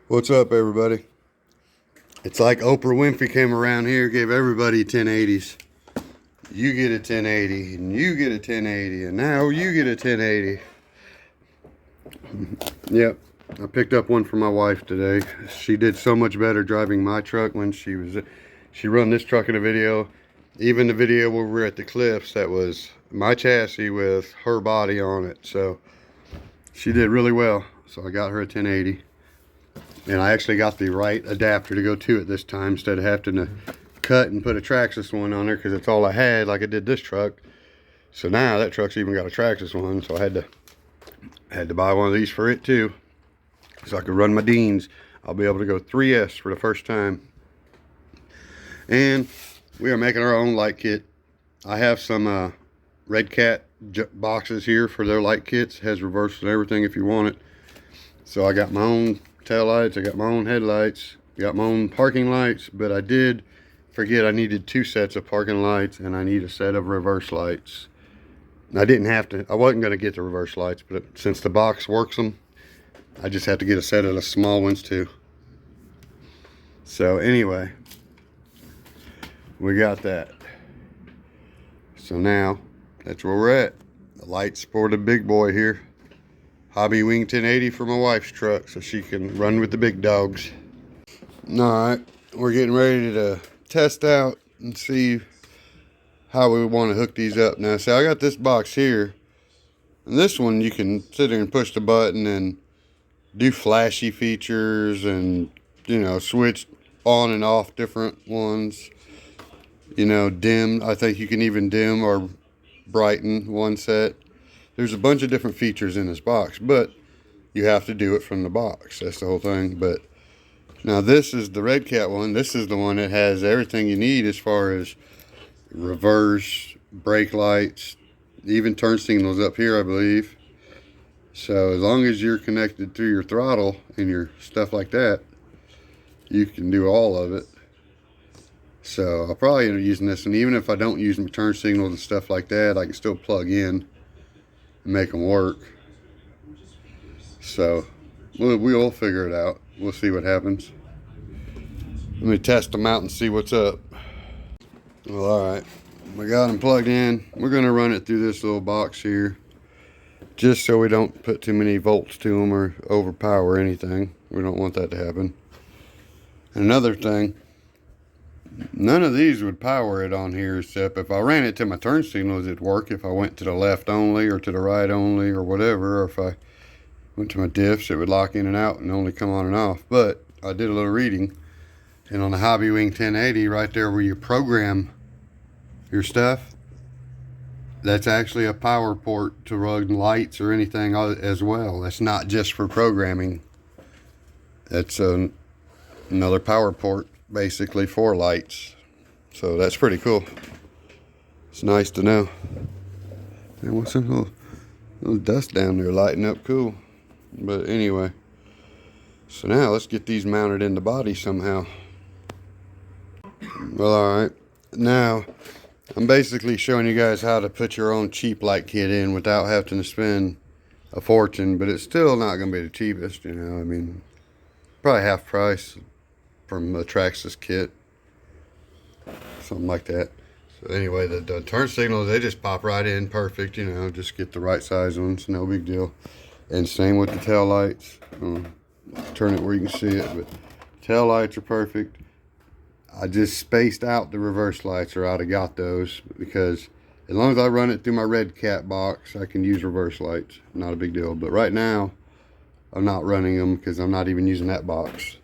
What's up, everybody? It's like Oprah Winfrey came around here, gave everybody 1080s. You get a 1080, and you get a 1080, and now you get a 1080. Yep, I picked up one for my wife today. She did so much better driving my truck when she run this truck in a video. Even the video where we were at the cliffs, that was my chassis with her body on it. So she did really well. So I got her a 1080. And I actually got the right adapter to go to it this time instead of having to cut and put a Traxxas one on there, because it's all I had like I did this truck. So now that truck's even got a Traxxas one, so I had to buy one of these for it too, so I could run my Deans. I'll be able to go 3S for the first time. And we are making our own light kit. I have some Red Cat boxes here for their light kits. It has reversals and everything if you want it. So I got my own tail lights, I got my own headlights, got my own parking lights, but I did forget I needed 2 sets of parking lights and I need a set of reverse lights. And I wasn't going to get the reverse lights, but since the box works them, I just have to get a set of the small ones too. So anyway, we got that. So now, that's where we're at. The lights for the big boy here. Hobby Wing 1080 for my wife's truck so she can run with the big dogs. Alright, we're getting ready to test out and see how we want to hook these up. Now, see, I got this box here. And this one, you can sit there and push the button and do flashy features and, you know, switch on and off different ones. You know, dim. I think you can even dim or brighten one set. There's a bunch of different features in this box, but you have to do it from the box. That's the whole thing. But now this is the Red Cat one. This is the one that has everything you need as far as reverse, brake lights, even turn signals up here, I believe. So as long as you're connected through your throttle and your stuff like that, you can do all of it. So I'll probably end up using this, and even if I don't use my turn signals and stuff like that, I can still plug in and make them work. So we'll figure it out. We'll see what happens. Let me test them out and see what's up. Well, alright, we got them plugged in. We're going to run it through this little box here, just so we don't put too many volts to them or overpower anything. We don't want that to happen. And another thing, none of these would power it on here, except if I ran it to my turn signals, it'd work. If I went to the left only or to the right only or whatever, or if I went to my diffs, it would lock in and out and only come on and off. But I did a little reading, and on the Hobby Wing 1080, right there where you program your stuff, that's actually a power port to run lights or anything as well. That's not just for programming. That's another power port basically for lights. So that's pretty cool. It's nice to know. And what's some little dust down there lighting up? Cool. But anyway, so now let's get these mounted in the body somehow. Well, alright, now I'm basically showing you guys how to put your own cheap light kit in without having to spend a fortune, but it's still not going to be the cheapest, you know. I mean, probably half price from a Traxxas kit, something like that. So anyway, the turn signals, they just pop right in perfect, you know. Just get the right size ones, no big deal. And same with the tail lights. Turn it where you can see it, but tail lights are perfect. I just spaced out the reverse lights, or I'd have got those, because as long as I run it through my Red Cat box, I can use reverse lights. Not a big deal. But right now, I'm not running them because I'm not even using that box.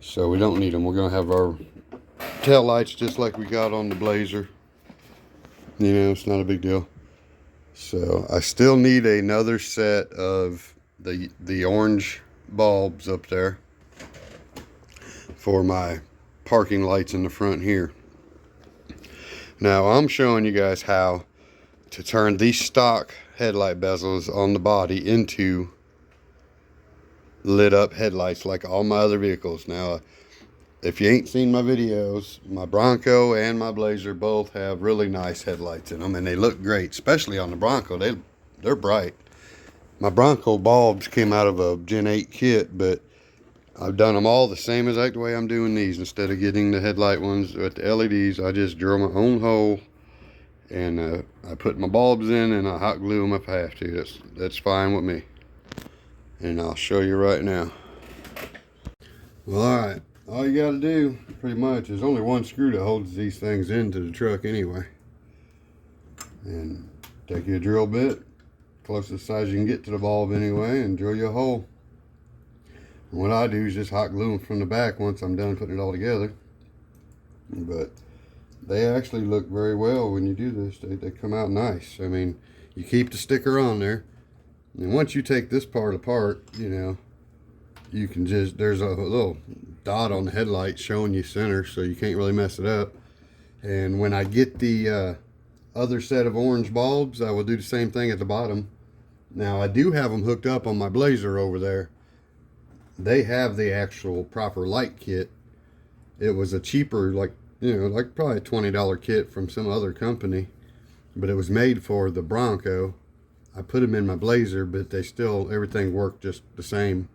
So we don't need them. We're going to have our tail lights just like we got on the Blazer. You know, it's not a big deal. So I still need another set of the orange bulbs up there for my parking lights in the front here. Now I'm showing you guys how to turn these stock headlight bezels on the body into lit up headlights like all my other vehicles. Now, if you ain't seen my videos, my Bronco and my Blazer both have really nice headlights in them, and they look great, especially on the Bronco. They're bright. My Bronco bulbs came out of a Gen 8 kit, but I've done them all the same exact way I'm doing these. Instead of getting the headlight ones with the LEDs, I just drill my own hole, and I put my bulbs in, and I hot glue them if I have to. That's fine with me. And I'll show you right now. Well, alright, all you gotta do pretty much is only one screw that holds these things into the truck anyway. And take your drill bit, closest size you can get to the bulb anyway, and drill you a hole. And what I do is just hot glue them from the back once I'm done putting it all together. But they actually look very well when you do this. They come out nice. I mean, you keep the sticker on there, and once you take this part apart, you know, you can just, there's a little dot on the headlight showing you center, so you can't really mess it up. And when I get the other set of orange bulbs, I will do the same thing at the bottom. Now I do have them hooked up on my Blazer over there. They have the actual proper light kit. It was a cheaper, like, you know, like probably a $20 kit from some other company, but it was made for the Bronco. I put them in my Blazer, but they still, everything worked just the same.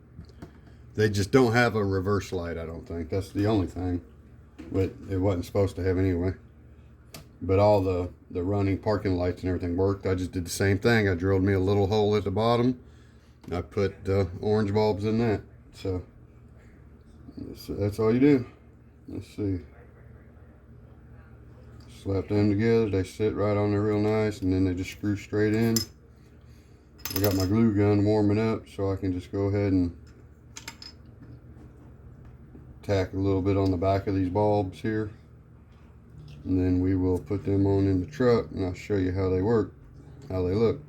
They just don't have a reverse light, I don't think. That's the only thing, but it wasn't supposed to have anyway. But all the running parking lights and everything worked. I just did the same thing. I drilled me a little hole at the bottom. I put orange bulbs in that. So that's all you do. Let's see. Slap them together. They sit right on there real nice, and then they just screw straight in. I got my glue gun warming up, so I can just go ahead and tack a little bit on the back of these bulbs here, and then we will put them on in the truck, and I'll show you how they work, how they look.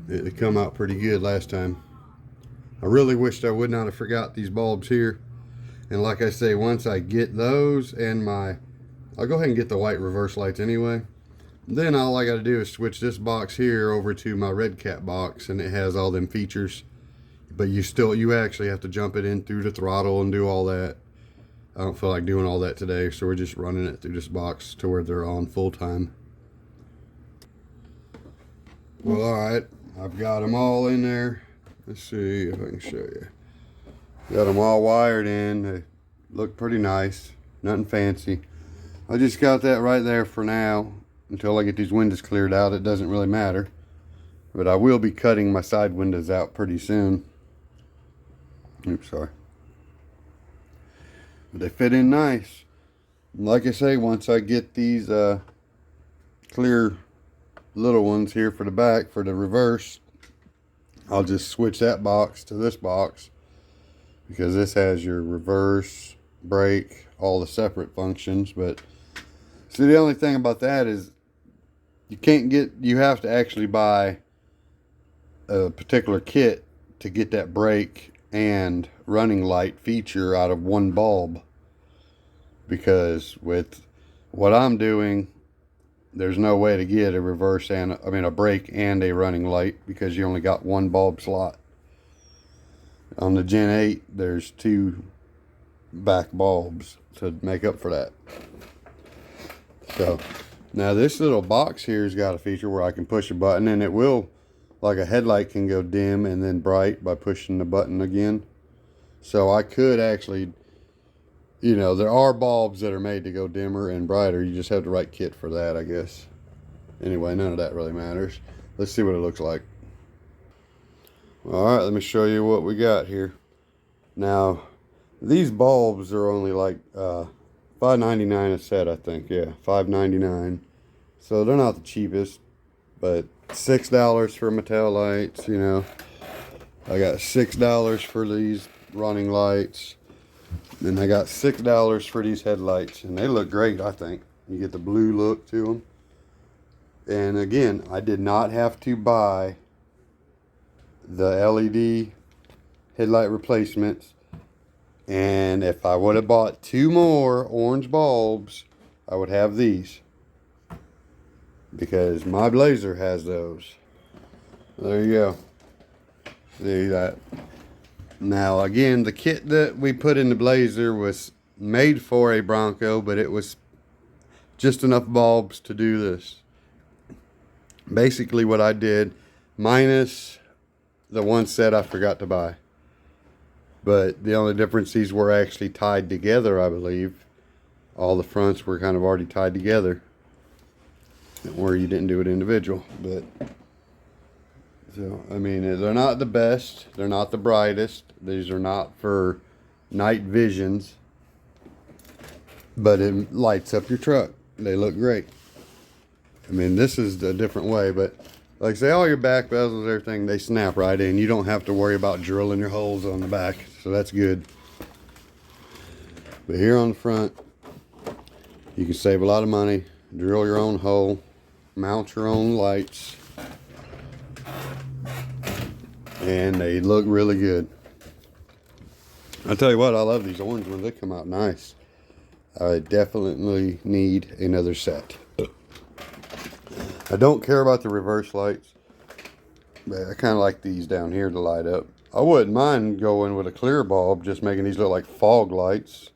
They come out pretty good last time. I really wished I would not have forgot these bulbs here. And like I say, once I get those and I'll go ahead and get the white reverse lights anyway. Then all I got to do is switch this box here over to my red cap box, and it has all them features. But you actually have to jump it in through the throttle and do all that. I don't feel like doing all that today, so we're just running it through this box to where they're on full time. Well, alright, I've got them all in there. Let's see if I can show you. Got them all wired in. They look pretty nice. Nothing fancy. I just got that right there for now. Until I get these windows cleared out, it doesn't really matter. But I will be cutting my side windows out pretty soon. Oops, sorry. But they fit in nice. Like I say, once I get these clear little ones here for the back, for the reverse, I'll just switch that box to this box, because this has your reverse, brake, all the separate functions. But see, the only thing about that is you have to actually buy a particular kit to get that brake and running light feature out of one bulb, because with what I'm doing, there's no way to get a reverse and a brake and a running light, because you only got one bulb slot. On the Gen 8, there's 2 back bulbs to make up for that. So now this little box here's got a feature where I can push a button, and it will, like a headlight can go dim and then bright by pushing the button again. So I could actually, you know, there are bulbs that are made to go dimmer and brighter. You just have the right kit for that, I guess. Anyway, none of that really matters. Let's see what it looks like. Alright, let me show you what we got here. Now, these bulbs are only like $5.99 a set, I think. Yeah, $5.99. So they're not the cheapest, but $6 for my tail lights, you know. I got $6 for these running lights. Then I got $6 for these headlights, and they look great, I think. You get the blue look to them. And again, I did not have to buy the LED headlight replacements. And if I would have bought 2 more orange bulbs, I would have these, because my Blazer has those. There you go. See that? Now again, the kit that we put in the Blazer was made for a Bronco, but it was just enough bulbs to do this. Basically what I did, minus the one set I forgot to buy. But the only difference, these were actually tied together, I believe. All the fronts were kind of already tied together, where you didn't do it individual. But so, I mean, they're not the best. They're not the brightest. These are not for night visions. But it lights up your truck. They look great. I mean, this is a different way, but like I say, all your back bezels, everything, they snap right in. You don't have to worry about drilling your holes on the back, so that's good. But here on the front, you can save a lot of money, drill your own hole, mount your own lights, and they look really good. I tell you what, I love these orange ones. They come out nice. I definitely need another set. I don't care about the reverse lights, but I kind of like these down here to light up. I wouldn't mind going with a clear bulb, just making these look like fog lights.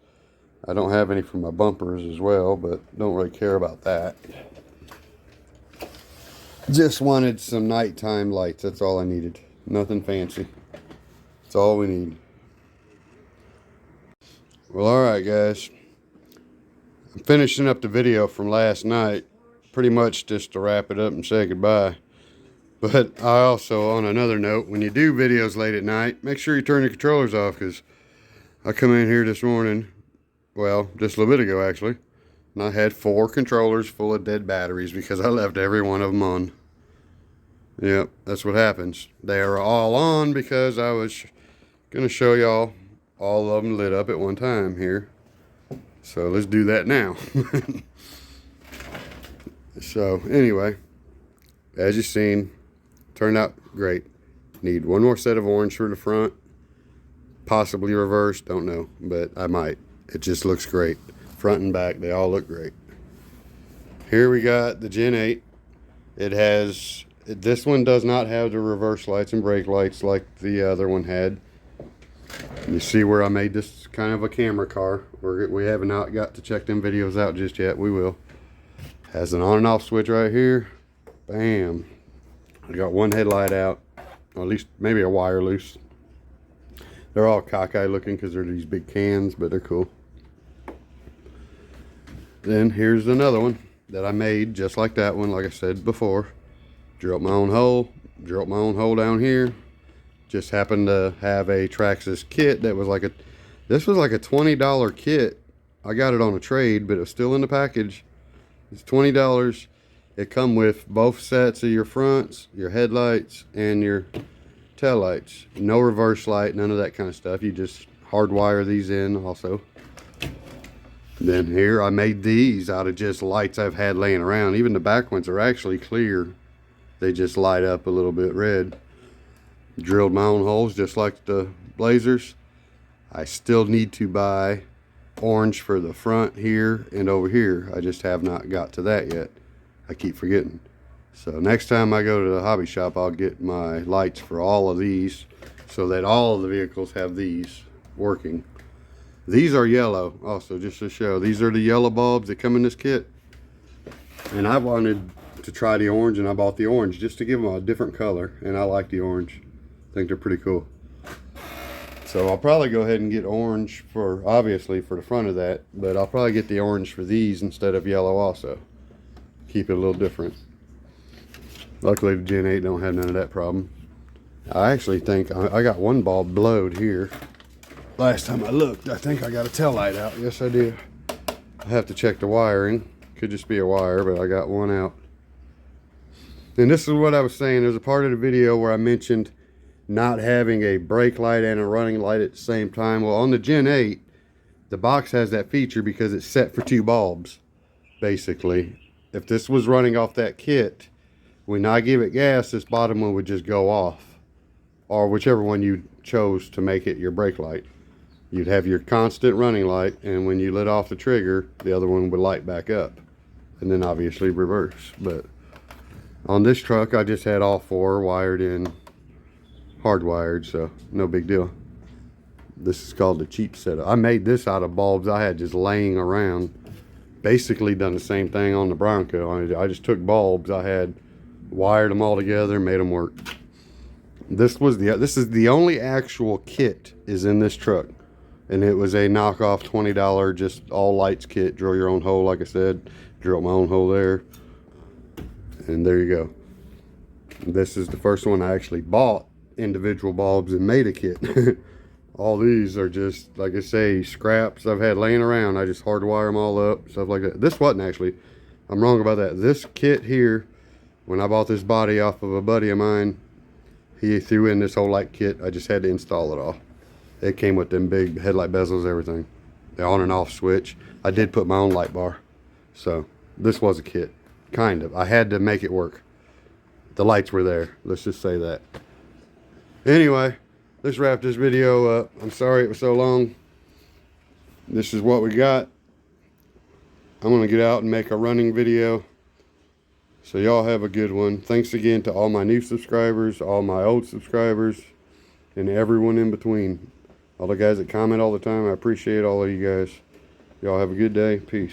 I don't have any for my bumpers as well, but don't really care about that. Just wanted some nighttime lights. That's all I needed. Nothing fancy. That's all we need. Well, alright guys. I'm finishing up the video from last night. Pretty much just to wrap it up and say goodbye. But I also, on another note, when you do videos late at night, make sure you turn your controllers off, because I come in here this morning, well, just a little bit ago actually, and I had 4 controllers full of dead batteries because I left every one of them on. Yep, that's what happens. They are all on because I was going to show y'all all of them lit up at one time here. So let's do that now. So anyway, as you've seen, turned out great. Need one more set of orange for the front, possibly reverse, don't know, but I might. It just looks great. Front and back, they all look great. Here we got the Gen 8. It has, this one does not have the reverse lights and brake lights like the other one had. You see where I made this kind of a camera car. We haven't got to check them videos out just yet. We will. Has an on and off switch right here. Bam. I got one headlight out, or at least maybe a wire loose. They're all cockeyed looking because they're these big cans, but they're cool. Then here's another one that I made just like that one, like I said before. Drilled my own hole. Drilled my own hole down here. Just happened to have a Traxxas kit that was like a, this was like a $20 kit. I got it on a trade, but it was still in the package. It's $20. It come with both sets of your fronts, your headlights, and your tail lights. No reverse light, none of that kind of stuff. You just hardwire these in also. Then here I made these out of just lights I've had laying around. Even the back ones are actually clear. They just light up a little bit red. Drilled my own holes just like the Blazers. I still need to buy orange for the front here and over here. I just have not got to that yet. I keep forgetting. So next time I go to the hobby shop, I'll get my lights for all of these so that all of the vehicles have these working. These are yellow also, just to show. These are the yellow bulbs that come in this kit. And I wanted to try the orange, and I bought the orange just to give them a different color, and I like the orange. I think they're pretty cool. So I'll probably go ahead and get orange for, obviously, for the front of that, but I'll probably get the orange for these instead of yellow also. Keep it a little different. Luckily the Gen 8 don't have none of that problem. I actually think I got one bulb blowed here. Last time I looked, I think I got a tail light out. Yes, I did. I have to check the wiring. Could just be a wire, but I got one out. And this is what I was saying. There's a part of the video where I mentioned not having a brake light and a running light at the same time. Well, on the Gen 8, the box has that feature because it's set for 2 bulbs, basically. If this was running off that kit, when I give it gas, this bottom one would just go off. Or whichever one you chose to make it your brake light. You'd have your constant running light, and when you let off the trigger, the other one would light back up. And then obviously reverse. But on this truck, I just had all 4 wired in, hardwired, so no big deal. This is called the cheap setup. I made this out of bulbs I had just laying around. Basically done the same thing on the Bronco. I just took bulbs I had, wired them all together, made them work. This is the only actual kit is in this truck. And it was a knockoff $20 just all lights kit. Drill your own hole, like I said. Drill my own hole there. And there you go. This is the first one I actually bought individual bulbs and made a kit. All these are just, like I say, scraps I've had laying around. I just hardwire them all up, stuff like that. This wasn't actually, I'm wrong about that. This kit here, when I bought this body off of a buddy of mine, he threw in this whole light kit. I just had to install it all. It came with them big headlight bezels, everything. The on and off switch. I did put my own light bar. So this was a kit, kind of. I had to make it work. The lights were there, let's just say that. Anyway, let's wrap this video up. I'm sorry it was so long. This is what we got. I'm gonna get out and make a running video. So y'all have a good one. Thanks again to all my new subscribers, all my old subscribers, and everyone in between. All the guys that comment all the time, I appreciate all of you guys. Y'all have a good day. Peace.